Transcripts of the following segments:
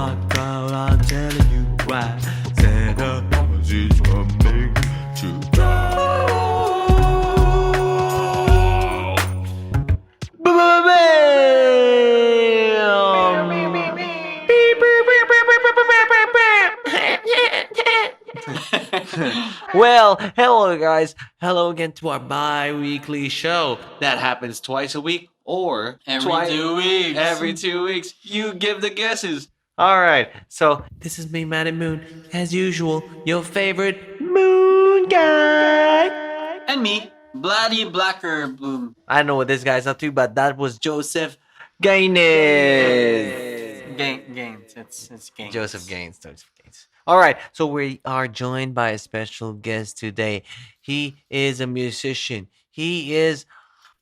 talk about, I'm telling you why. Santa Claus is coming to town. Well, hello guys. Hello again to our bi-weekly show that happens twice a week or Every 2 weeks. Every 2 weeks. You give the guesses. All right. So this is me, Matty Moon, as usual, your favorite moon guy. And me, Bloody Blacker Bloom. I don't know what this guy's up to, but that was Joseph Gainez. Gainez. It's Gainez. Joseph Gainez. All right, so we are joined by a special guest today. He is a musician. He is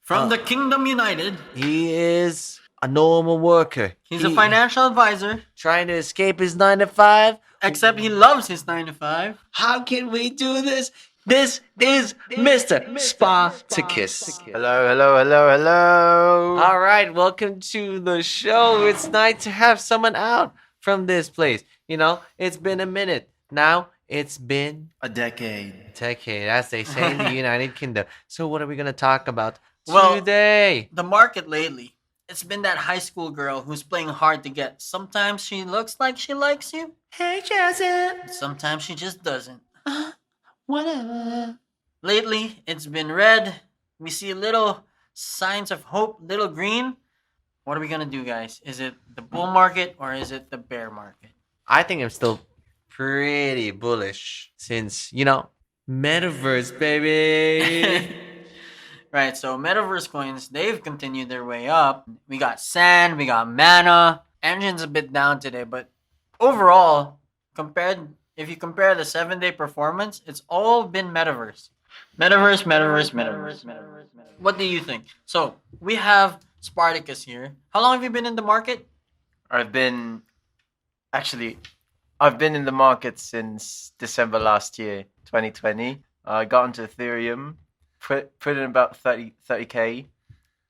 From the Kingdom United. He is a normal worker. He's a financial advisor. Trying to escape his 9 to 5. Except he loves his 9 to 5. How can we do this? This is Mr. Spartacus. Hello. All right, welcome to the show. It's nice to have someone out from this place. You know, it's been a minute. Now it's been A decade. as they say in the United Kingdom. So what are we going to talk about today? The market lately, it's been that high school girl who's playing hard to get. Sometimes she looks like she likes you. Hey, Joseph. Sometimes she just doesn't. Whatever. Lately, it's been red. We see little signs of hope, little green. What are we going to do, guys? Is it the bull market or is it the bear market? I think I'm still pretty bullish since, you know, metaverse, baby. Right, so metaverse coins, they've continued their way up. We got sand, we got mana. Engine's a bit down today, but overall, if you compare the 7-day performance, it's all been metaverse. Metaverse. What do you think? So, we have Spartacus here. How long have you been in the market? I've been in the market since December last year, 2020. I got into Ethereum, put in about 30K,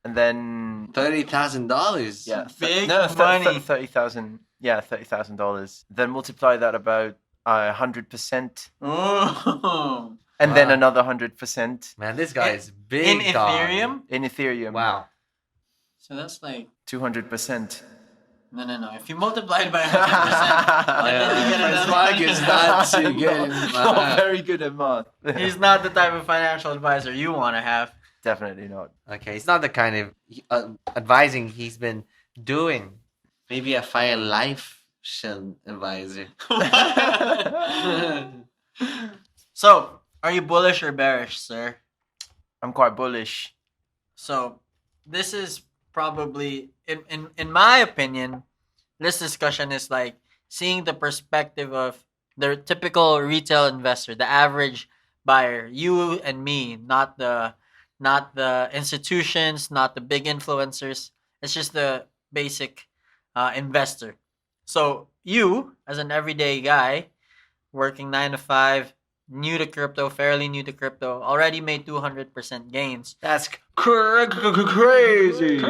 and then $30,000. yeah, Big money. $30,000. Then multiply that about 100%, Oh. and then another 100% Man, this guy is big. In dog. Ethereum? in Ethereum. Wow. So that's like 200%. no. If you multiply it by 100%, then you get another Not very good at math. He's not the type of financial advisor you want to have. Definitely not. Okay, it's not the kind of advising he's been doing. Maybe a fire life advisor. So, are you bullish or bearish, sir? I'm quite bullish. So, this is probably, in my opinion, this discussion is like seeing the perspective of the typical retail investor, the average buyer, you and me, not the institutions, not the big influencers. It's just the basic investor. So you, as an everyday guy, working 9 to 5, new to crypto, fairly new to crypto, already made 200% gains. That's crazy.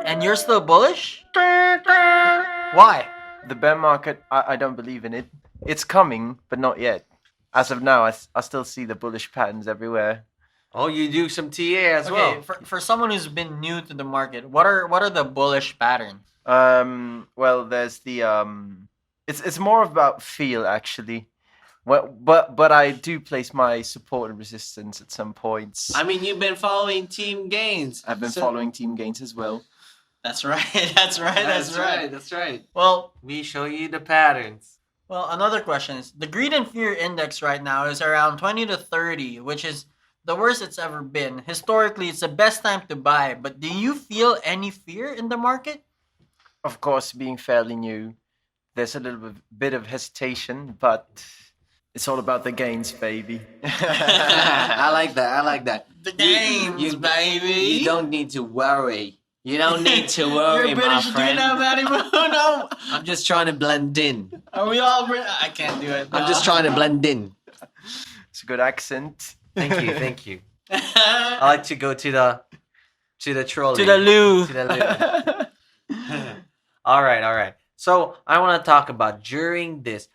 And you're still bullish? Why? The bear market, I don't believe in it. It's coming, but not yet. As of now, I still see the bullish patterns everywhere. Oh, you do some TA as Okay, well. for someone who's been new to the market, what are the bullish patterns? Well, there's the it's more about feel actually. Well, but I do place my support and resistance at some points. I mean, you've been following Team Gains. I've been following Team Gains as well. That's right. That's right. Well, We show you the patterns. Well, another question is, the greed and fear index right now is around 20 to 30, which is the worst it's ever been. Historically, it's the best time to buy, but do you feel any fear in the market? Of course, being fairly new, there's a little bit of hesitation, but it's all about the gains, baby. I like that. The gains, baby. You don't need to worry. You don't need to worry, You're my British, friend. do you know, Matty Moon? No. I'm just trying to blend in. Are we all British? I can't do it. I'm just trying to blend in. It's a good accent. Thank you. I like to go to the trolley. To the loo. To the loo. All right. So I want to talk about during this.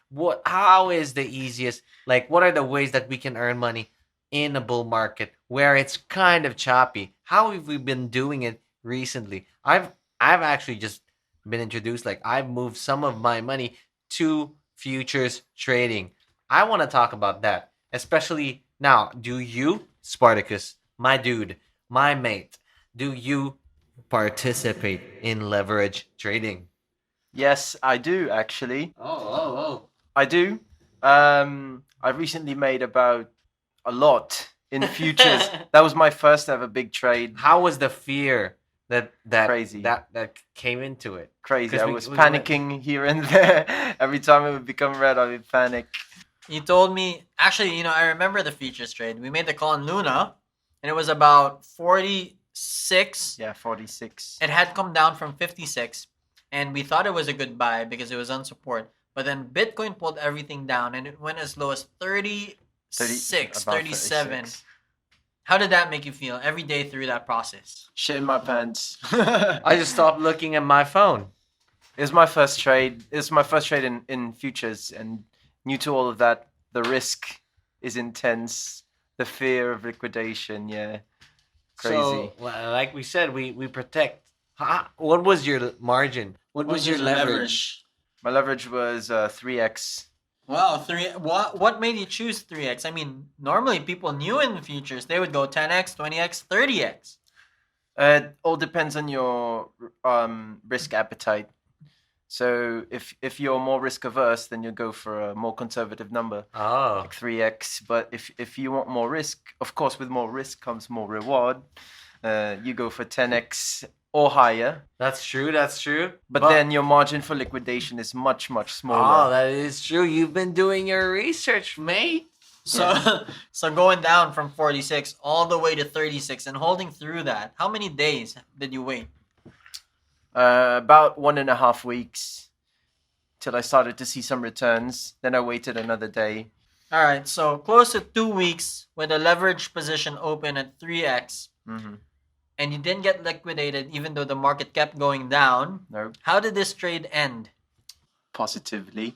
How is the easiest? Like, what are the ways that we can earn money in a bull market where it's kind of choppy? How have we been doing it recently? I've actually just been introduced. Like, I've moved some of my money to futures trading. I want to talk about that, especially now. Do you, Spartacus, my dude, my mate, do you participate in leverage trading? Yes, I do actually. Oh. I do. I recently made about a lot in futures. That was my first ever big trade. How was the fear that Crazy. that came into it? Crazy. 'Cause I we- was we- panicking here and there. Every time it would become red, I would panic. You told me, actually, I remember the futures trade. We made the call on Luna, and it was about 46. Yeah, 46. It had come down from 56, and we thought it was a good buy because it was on support. But then Bitcoin pulled everything down, and it went as low as 36, about 37. 36. How did that make you feel every day through that process? Shit in my pants. I just stopped looking at my phone. It was my first trade. It was my first trade in futures, and new to all of that, the risk is intense. The fear of liquidation, yeah, crazy. So, like we said, we protect. What was your margin? What was your leverage? My leverage was 3x. Wow, what made you choose 3x? I mean, normally people knew in the futures they would go 10x, 20x, 30x. It all depends on your risk appetite. So if you're more risk averse, then you go for a more conservative number, Oh, like 3x. But if you want more risk, of course, with more risk comes more reward. You go for 10x or higher. that's true. That's true. But then your margin for liquidation is much, much oh, smaller. that is true. You've been doing your research, mate. So so going down from 46 all the way to 36 and holding through that, how many days did you wait? About 1.5 weeks till I started to see some returns. Then I waited another day. All right, so close to 2 weeks with a leverage position open at 3x, Mm-hmm. and you didn't get liquidated even though the market kept going down. No, How did this trade end? positively.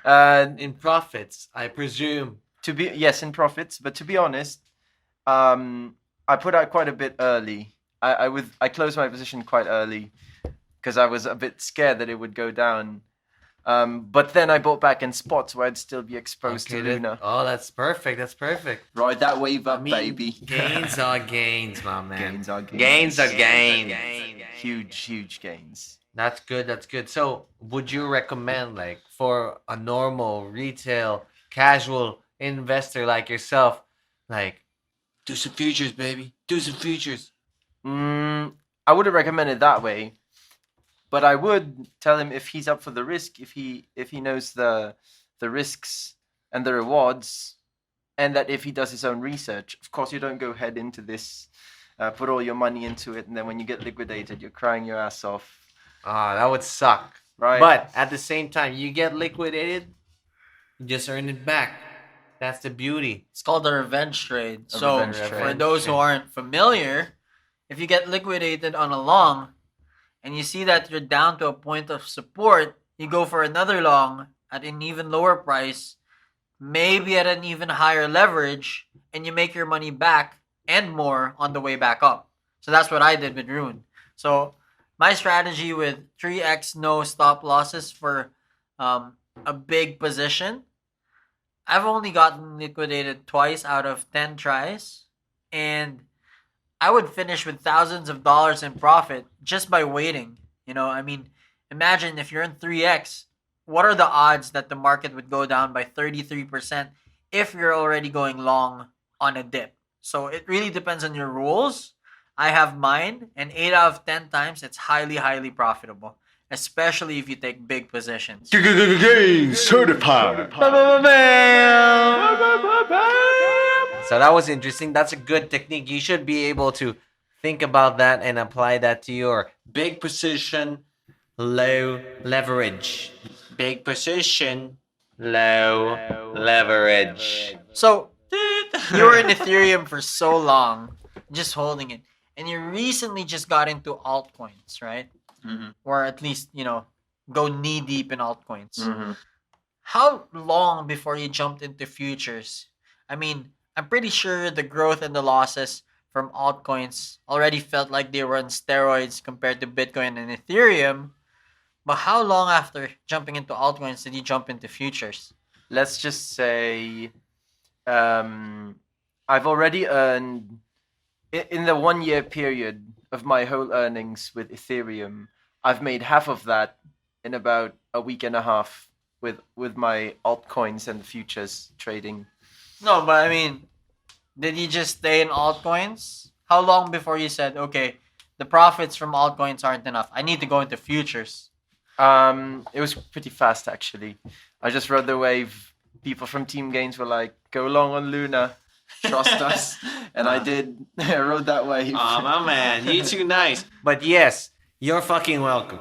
In profits, I presume. Yes, in profits. But to be honest, I put out quite a bit early. I closed my position quite early because I was a bit scared that it would go down. But then I bought back in spots where I'd still be exposed to Luna. Oh, that's perfect. That's perfect. Ride that wave up, I mean, gains are gains, my man. Gains are gains. Gains are gains. Huge gains. That's good. That's good. So, would you recommend, like, for a normal retail, casual investor like yourself, like, do some futures, baby, do some futures? I wouldn't recommend it that way, but I would tell him if he's up for the risk, if he knows the risks and the rewards, and that if he does his own research. Of course, you don't go head into this, put all your money into it, and then when you get liquidated, you're crying your ass off. Ah, that would suck. Right. But at the same time, you get liquidated, you just earn it back. That's the beauty. It's called a revenge trade. A So revenge for trade. those who aren't familiar, if you get liquidated on a long and you see that you're down to a point of support, you go for another long at an even lower price, maybe at an even higher leverage, and you make your money back and more on the way back up. So that's what I did with Rune. So my strategy with 3x no stop losses for a big position, I've only gotten liquidated twice out of 10 tries, and I would finish with thousands of dollars in profit just by waiting. I mean, imagine if you're in 3x, what are the odds that the market would go down by 33% if you're already going long on a dip? So it really depends on your rules. I have mine, and 8 out of 10 times, it's highly profitable, especially if you take big positions. Gain certified. So that was interesting. That's a good technique. You should be able to think about that and apply that to your big position, low leverage. Big position, low leverage. So you were in Ethereum for so long, just holding it, and you recently just got into altcoins, right? Mm-hmm. Or at least go knee deep in altcoins. Mm-hmm. How long before you jumped into futures? I mean, I'm pretty sure the growth and the losses from altcoins already felt like they were on steroids compared to Bitcoin and Ethereum. But how long after jumping into altcoins did you jump into futures? Let's just say, I've already earned in the 1 year period of my whole earnings with Ethereum. I've made half of that in about a week and a half with my altcoins and futures trading. No, but I mean, did you just stay in altcoins? How long before you said, okay, the profits from altcoins aren't enough, I need to go into futures? It was pretty fast actually. I just rode the wave. People from Team Gainez were like, "Go long on Luna, trust us," and I did. I rode that wave. Aw, my man, you too nice. But yes, you're fucking welcome.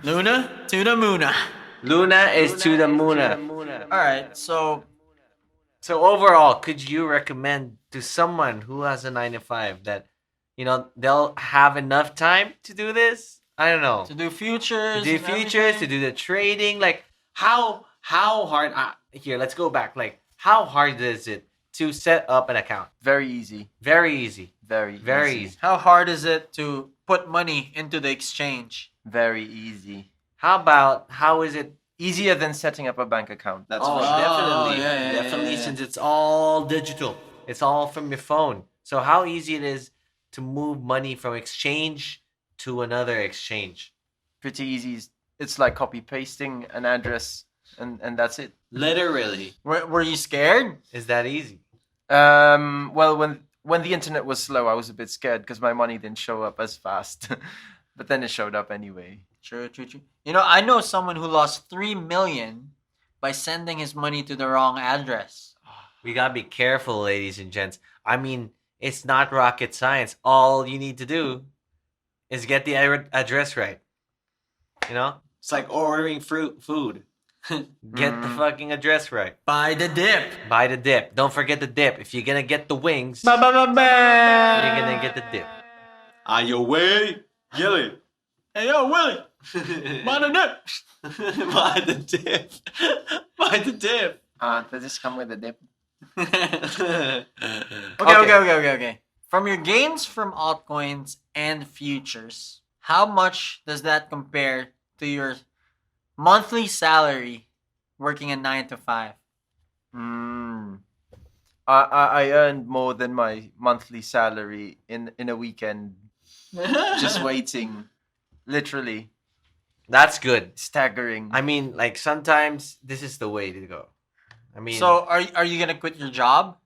Luna to the Moona. Luna is to the Moona. Alright, so So overall, could you recommend to someone who has a 9 to 5 that, they'll have enough time to do this? I don't know. to do futures. To do and futures, to everything? do the trading, like how hard? Here, let's go back. Like how hard is it to set up an account? Very easy. Very easy. Very Very easy. How hard is it to put money into the exchange? Very easy. How is it? Easier than setting up a bank account. That's Oh, for sure. definitely. yeah, Definitely, yeah. since it's all digital. It's all from your phone. So how easy it is to move money from exchange to another exchange. Pretty easy. It's like copy pasting an address, and that's it. Literally. Were you scared? Is that easy? Well, when the internet was slow, I was a bit scared because my money didn't show up as fast, but then it showed up anyway. True. I know someone who lost 3 million by sending his money to the wrong address. We gotta be careful, ladies and gents. I mean, it's not rocket science. All you need to do is get the address right. It's like ordering food. Get the fucking address right. Buy the dip. Buy the dip. Don't forget the dip. If you're gonna get the wings, you're gonna get the dip. On your way, Gilly. Hey, yo, Willie. Buy the dip. Buy the dip. Buy the dip. Does this come with a dip? Okay. From your gains from altcoins and futures, how much does that compare to your monthly salary working a 9 to 5? I earned more than my monthly salary in a weekend just waiting. Literally That's good. staggering. I mean, like sometimes this is the way to go. I mean, So are you gonna quit your job?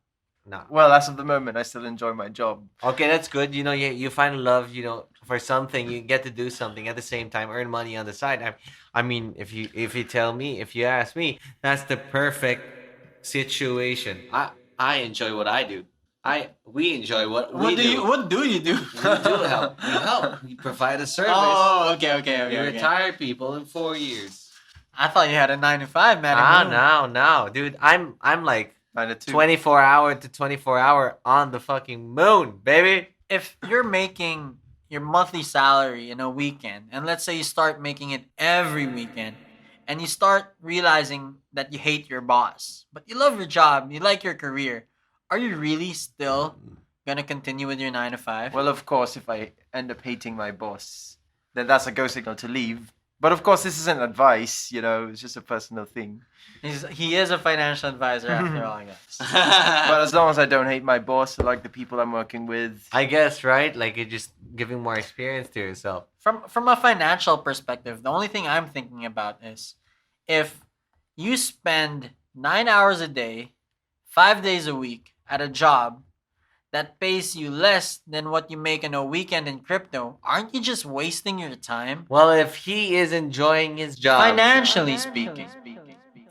no. Well, as of the moment, I still enjoy my job. Okay, that's good. You find love, for something. You get to do something at the same time, earn money on the side. I mean, if you ask me, that's the perfect situation. I enjoy what I do. We enjoy what we What do do. you What do you do? We do help. We help. We provide a service. Oh, okay. We retire people in 4 years. I thought you had a 9 to 5, man. No, dude. I'm like 9 to 2. 24 hour on the fucking moon, baby. If you're making your monthly salary in a weekend, and let's say you start making it every weekend, and you start realizing that you hate your boss, but you love your job, you like your career, are you really still gonna continue with your 9 to 5? Well, of course, if I end up hating my boss, then that's a go signal to leave. But of course, this isn't advice, it's just a personal thing. He is a financial advisor after all, I guess. But as long as I don't hate my boss, I like the people I'm working with. I guess, right? Like you're just giving more experience to yourself. From a financial perspective, the only thing I'm thinking about is if you spend 9 hours a day, 5 days a week at a job that pays you less than what you make in a weekend in crypto, aren't you just wasting your time? Well, if he is enjoying his job, Financially speaking.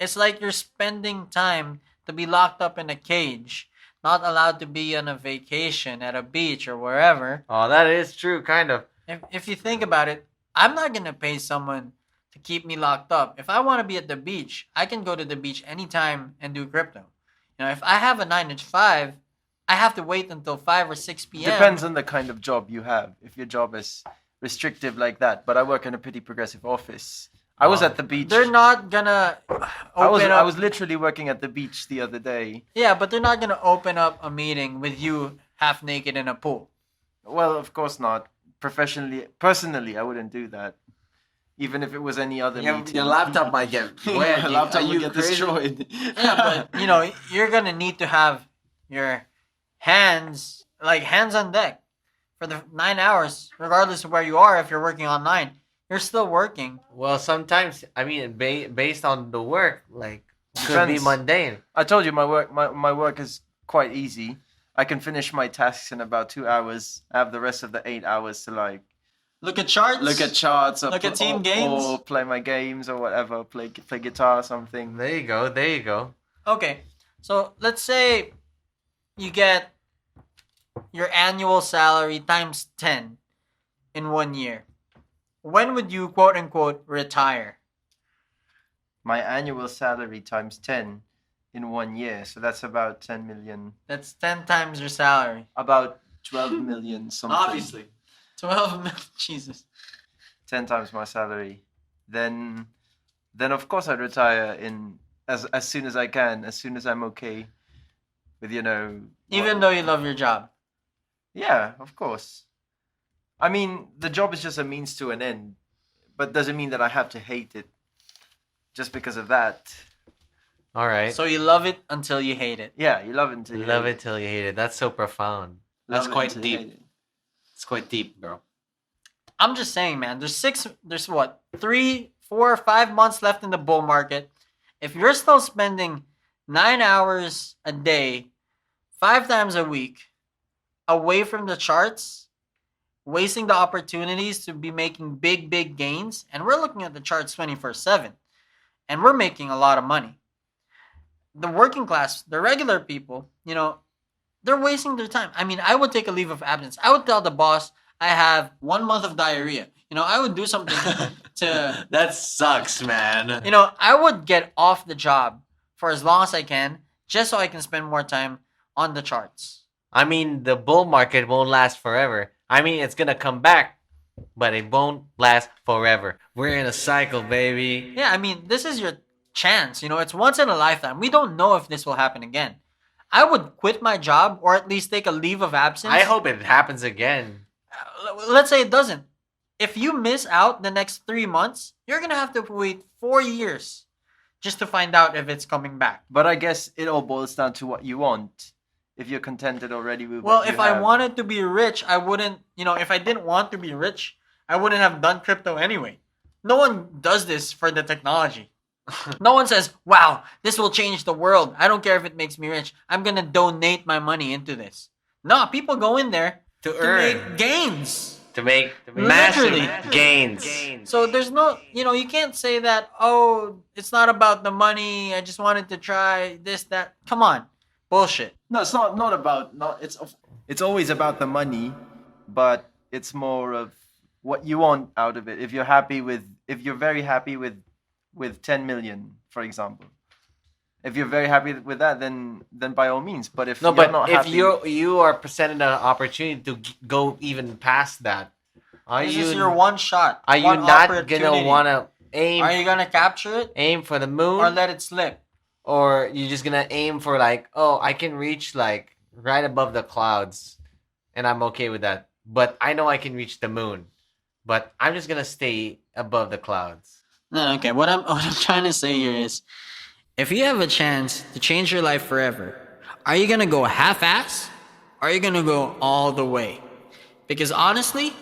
It's like you're spending time to be locked up in a cage, not allowed to be on a vacation at a beach or wherever. oh, that is true, kind of. If you think about it, I'm not going to pay someone to keep me locked up. If I want to be at the beach, I can go to the beach anytime and do crypto. If I have a 9 to 5, I have to wait until 5 or 6 p.m. Depends on the kind of job you have. If your job is restrictive like that. But I work in a pretty progressive office. I was at the beach. They're not gonna open up. I was literally working at the beach the other day. Yeah, but they're not gonna open up a meeting with you half naked in a pool. Well, of course not. Personally, I wouldn't do that. Even if it was any other meeting. Your laptop might get wet. Your laptop Are would you get crazy? destroyed. Yeah, but you're gonna need to have your hands on deck for the 9 hours, regardless of where you are. If you're working online, you're still working. Well, sometimes I mean, based on the work, like could be Depends. mundane. I told you my work is quite easy. I can finish my tasks in about 2 hours. I have the rest of the 8 hours to like Look at charts. Look at charts. Look at team games. or play my games or whatever. Play guitar or something. There you go. There you go. Okay, so let's say you get your annual salary times 10 in 1 year. When would you quote unquote retire? My annual salary times 10 in 1 year, so that's about 10 million. That's 10 times your salary. About 12 million something. Obviously. 12 million. Jesus. 10 times my salary. Then of course I'd retire in as soon as I can, as soon as I'm okay with Even though you love your job. Yeah, of course. I mean, the job is just a means to an end, but doesn't mean that I have to hate it just because of that. All right. So you love it until you hate it. Yeah, you love it until you Love hate it till you hate it. That's so profound. That's Love it quite until you deep. hate it. It's quite deep, bro. I'm just saying, man, there's what, 3, 4, 5 months left in the bull market. If you're still spending 9 hours a day, 5 times a week, away from the charts, wasting the opportunities to be making big gains, and we're looking at the charts 24/7, and we're making a lot of money. The working class, the regular people, they're wasting their time. I mean, I would take a leave of absence. I would tell the boss I have 1 month of diarrhea. I would do something to, That sucks, man. I would get off the job for as long as I can, just so I can spend more time on the charts. I mean, the bull market won't last forever. I mean, it's gonna come back, but it won't last forever. We're in a cycle, baby. Yeah, I mean, this is your chance. It's once in a lifetime. We don't know if this will happen again. I would quit my job or at least take a leave of absence. I hope it happens again. Let's say it doesn't. If you miss out the next 3 months, you're going to have to wait 4 years just to find out if it's coming back. But I guess it all boils down to what you want. If you're contented already with Well, what you if I have. wanted to be rich, I wouldn't, if I didn't want to be rich, I wouldn't have done crypto anyway. No one does this for the technology. No one says, wow, this will change the world. I don't care if it makes me rich. I'm going to donate my money into this. No, people go in there To to earn. make gains. To make Literally. massive gains. So there's no, you can't say that, oh, it's not about the money. I just wanted to try this, that. Come on. Bullshit. No, it's not about it's always about the money, but it's more of what you want out of it. If you're very happy with 10 million, for example. If you're very happy with that, then by all means. But if No, you're but not if happy, you are presented an opportunity to go even past that, are This you is your one shot. are you one not opportunity. gonna wanna Are you gonna capture it aim for the moon, or let it slip? or you just gonna aim for like, oh, I can reach like right above the clouds, and I'm okay with that. But I know I can reach the moon, but I'm just gonna stay above the clouds. No, okay. What I'm trying to say here is, if you have a chance to change your life forever, are you gonna go half-ass? Or are you gonna go all the way? Because honestly,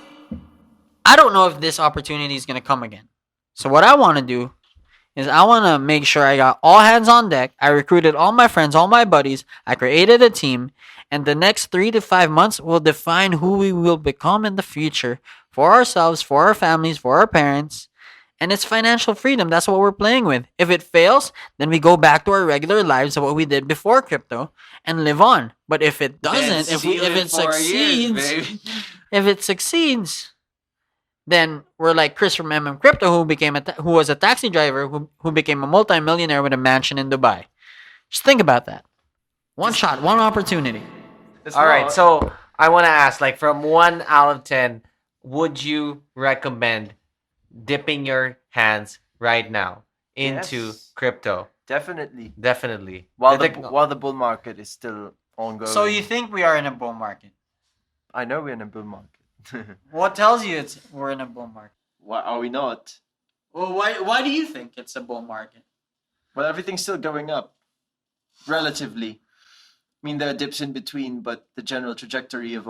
I don't know if this opportunity is gonna come again. So what I want to do is I want to make sure I got all hands on deck. I recruited all my friends, all my buddies. I created a team, and the next 3 to 5 months will define who we will become in the future for ourselves, for our families, for our parents. And it's financial freedom. That's what we're playing with. If it fails, then we go back to our regular lives of what we did before crypto and live on. But if it doesn't, if it succeeds, then we're like Chris from Crypto, who was a taxi driver who became a multimillionaire with a mansion in Dubai. Just think about that. One shot, one opportunity. it's All right, not- so I want to ask, like, from 1 out of 10, would you recommend dipping your hands right now into Yes. crypto? Definitely. Definitely. While The while the bull market is still ongoing. So you think we are in a bull market? I know we're in a bull market. What tells you we're in a bull market? Why are we not? Well, why do you think it's a bull market? Well, everything's still going up, relatively. I mean, there are dips in between, but the general trajectory of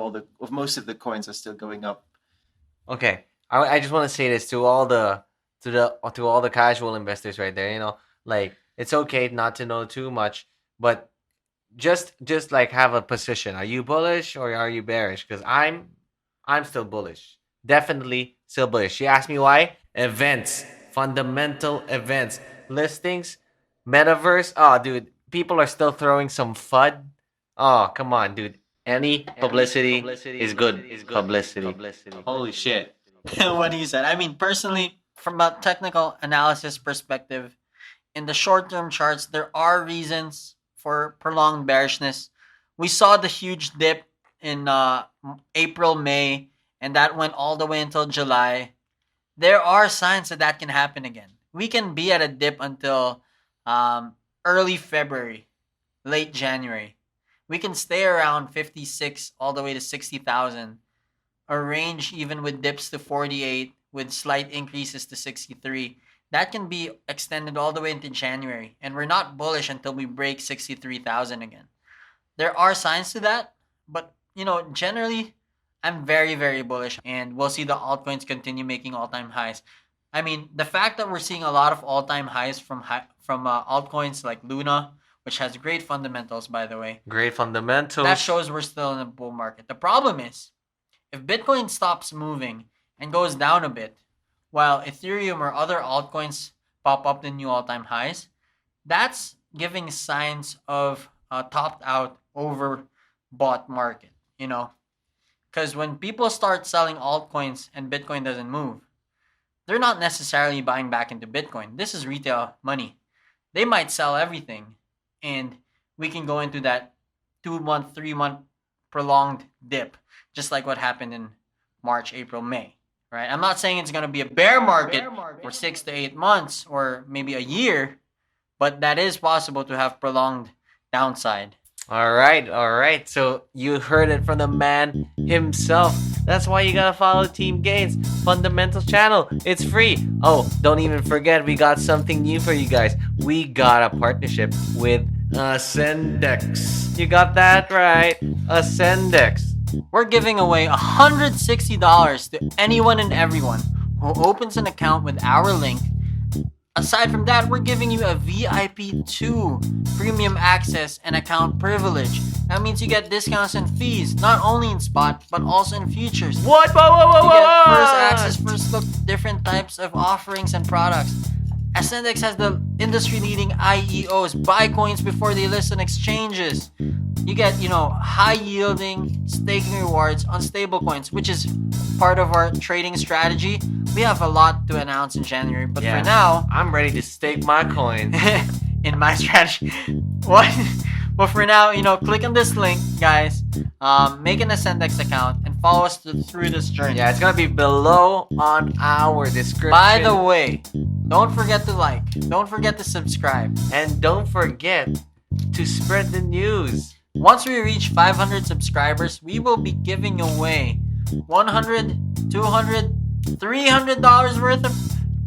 most of the coins are still going up. Okay, I just want to say this to all the to all the casual investors right there. Like it's okay not to know too much, but just like have a position. Are you bullish or are you bearish? Because I'm still bullish. Definitely still bullish. She asked me why. Events, fundamental events, listings, metaverse. Oh, dude, people are still throwing some FUD. Oh, come on, dude. Any publicity is good publicity. Holy shit. What he said. I mean, personally, from a technical analysis perspective, in the short-term charts, there are reasons for prolonged bearishness. We saw the huge dip in April, May, and that went all the way until July. There are signs that can happen again. We can be at a dip until early February, late January. We can stay around 56 all the way to 60,000. A range even with dips to 48 with slight increases to 63. That can be extended all the way into January. And we're not bullish until we break 63,000 again. There are signs to that, but generally I'm very, very bullish, and we'll see the altcoins continue making all-time highs. I mean, the fact that we're seeing a lot of all-time highs from altcoins like Luna, which has great fundamentals, by the way, Great fundamentals. that shows we're still in a bull market. The problem is, if Bitcoin stops moving and goes down a bit, while Ethereum or other altcoins pop up the new all-time highs, that's giving signs of a topped out, overbought market, Because when people start selling altcoins and Bitcoin doesn't move, they're not necessarily buying back into Bitcoin. This is retail money. They might sell everything, and we can go into that 2-month, 3-month prolonged dip, just like what happened in March, April, May. Right? I'm not saying it's going to be a bear market for 6 to 8 months or maybe a year, but that is possible to have prolonged downside. All right. So you heard it from the man himself. That's why you gotta follow Team Gainez Fundamentals channel. It's free. Oh, don't even forget, we got something new for you guys. We got a partnership with AscendEX. You got that right, AscendEX. We're giving away $160 to anyone and everyone who opens an account with our link. Aside from that, we're giving you a VIP 2 premium access and account privilege. That means you get discounts and fees, not only in spot, but also in futures. What? Whoa. You get first access, first look, different types of offerings and products. AscendEX has the industry-leading IEOs, buy coins before they list on exchanges. You get, high-yielding staking rewards on stablecoins, which is part of our trading strategy. We have a lot to announce in January, but for now, I'm ready to stake my coins. in my strategy. What? But for now, click on this link, guys. Make an AscendEX account and follow us through this journey. Yeah, it's gonna be below on our description. By the way, don't forget to like. Don't forget to subscribe. And don't forget to spread the news. Once we reach 500 subscribers, we will be giving away $100, $200, $300 worth of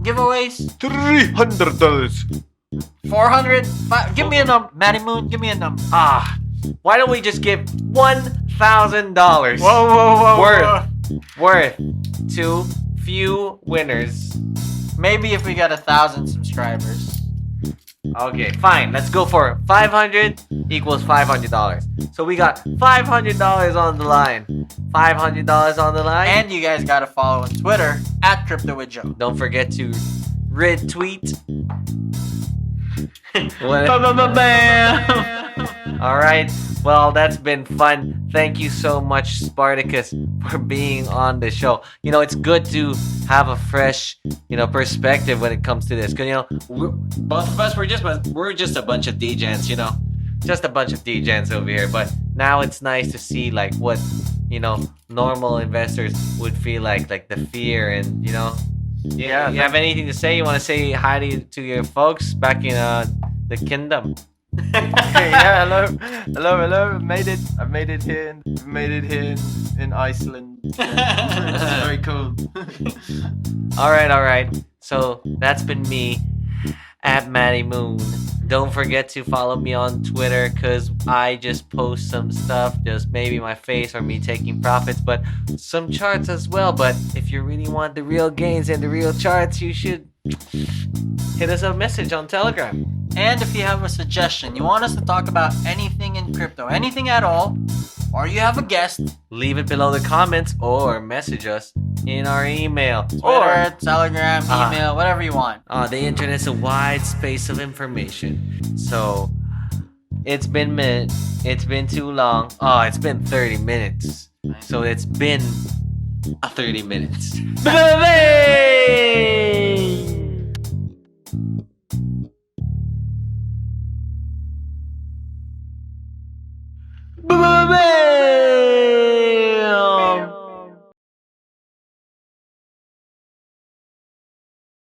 giveaways. $300. 400. Give me a number, Matty Moon. Give me a number. Why don't we just give $1,000? Whoa. Worth to few winners. Maybe if we got 1,000 subscribers. Okay, fine. Let's go for 500 equals $500. So we got $500 on the line. $500 on the line. And you guys gotta follow on Twitter at Crypto with Joe. Don't forget to retweet. All right. Well, that's been fun. Thank you so much, Spartacus, for being on the show. It's good to have a fresh, perspective when it comes to this. Cause Both of us, we're just a bunch of degens, just a bunch of degens over here. But now it's nice to see like what normal investors would feel like the fear and Yeah, you have anything to say? You want to say hi to your folks back in the kingdom? Yeah, hello. I've made it here. In Iceland. It's very cool. All right. So that's been me at Matty Moon. Don't forget to follow me on Twitter because I just post some stuff, just maybe my face or me taking profits, but some charts as well. But if you really want the real gains and the real charts, you should hit us a message on Telegram. And if you have a suggestion, you want us to talk about anything in crypto, anything at all, or you have a guest, Leave it below the comments or message us in our email. Twitter, Telegram, email, whatever you want. The internet's a wide space of information. So it's been too long. Oh, it's been 30 minutes. So it's been 30 minutes. Bye-bye!